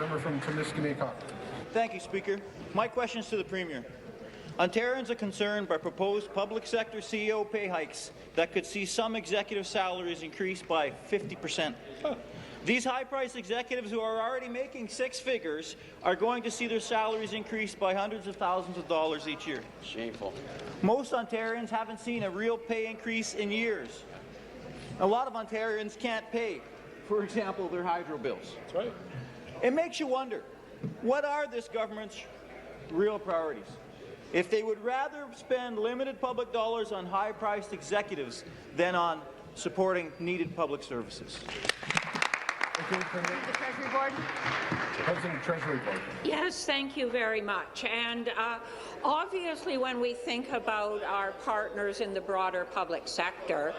Member from Timiskaming. Thank you, Speaker. My question is to the Premier. Ontarians are concerned by proposed public sector CEO pay hikes that could see some executive salaries increased by 50%. These high-priced executives who are already making six figures are going to see their salaries increased by hundreds of thousands of dollars each year. Shameful. Most Ontarians haven't seen a real pay increase in years. A lot of Ontarians can't pay, for example, their hydro bills. That's right. It makes you wonder, what are this government's real priorities? If they would rather spend limited public dollars on high-priced executives than on supporting needed public services. The Treasury Board. President Treasury Board. Yes, thank you very much. And obviously, when we think about our partners in the broader public sector,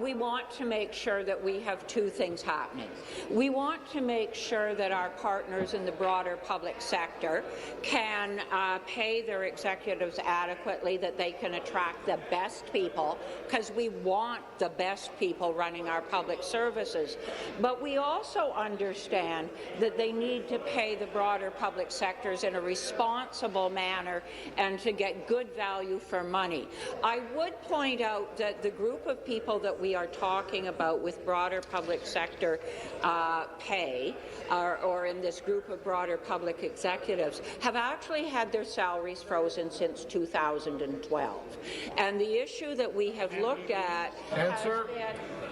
we want to make sure that we have two things happening. We want to make sure that our partners in the broader public sector can pay their executives adequately, that they can attract the best people, because we want the best people running our public services. But we also understand that they need to pay the broader public sectors in a responsible manner and to get good value for money. I would point out that the group of people that we are talking about with broader public sector pay, or in this group of broader public executives, have actually had their salaries frozen since 2012. And the issue that we have looked at has been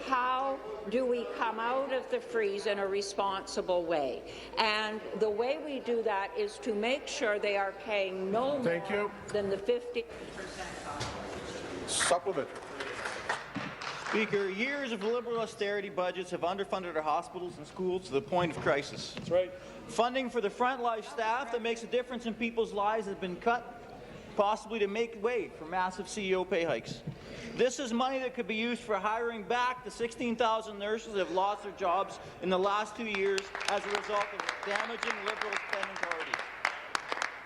how do we come out of the freeze in a responsible way? And the way we do that is to make sure they are paying no more than the 50%. Supplement. Speaker, years of Liberal austerity budgets have underfunded our hospitals and schools to the point of crisis. That's right. Funding for the frontline staff that makes a difference in people's lives has been cut, possibly to make way for massive CEO pay hikes. This is money that could be used for hiring back the 16,000 nurses that have lost their jobs in the last 2 years as a result of damaging Liberal spending priorities.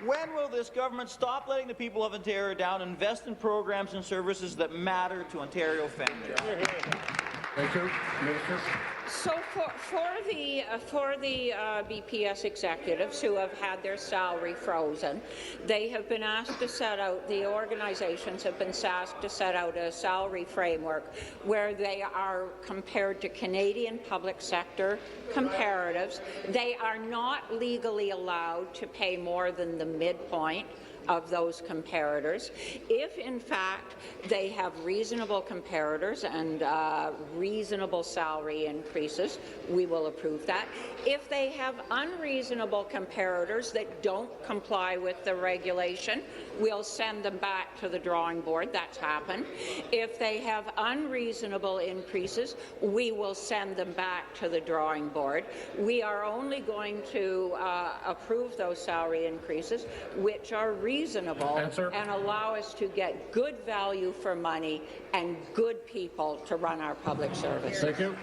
When will this government stop letting the people of Ontario down and invest in programs and services that matter to Ontario families? Thank you. Minister. So for the BPS executives who have had their salary frozen, they have been asked to set out, the organizations have been asked to set out a salary framework where they are compared to Canadian public sector comparatives. They are not legally allowed to pay more than the midpoint of those comparators. If, in fact, they have reasonable comparators and reasonable salary increases, we will approve that. If they have unreasonable comparators that don't comply with the regulation, we'll send them back to the drawing board. That's happened. If they have unreasonable increases, we will send them back to the drawing board. We are only going to approve those salary increases which are reasonable and allow us to get good value for money and good people to run our public service. Thank you.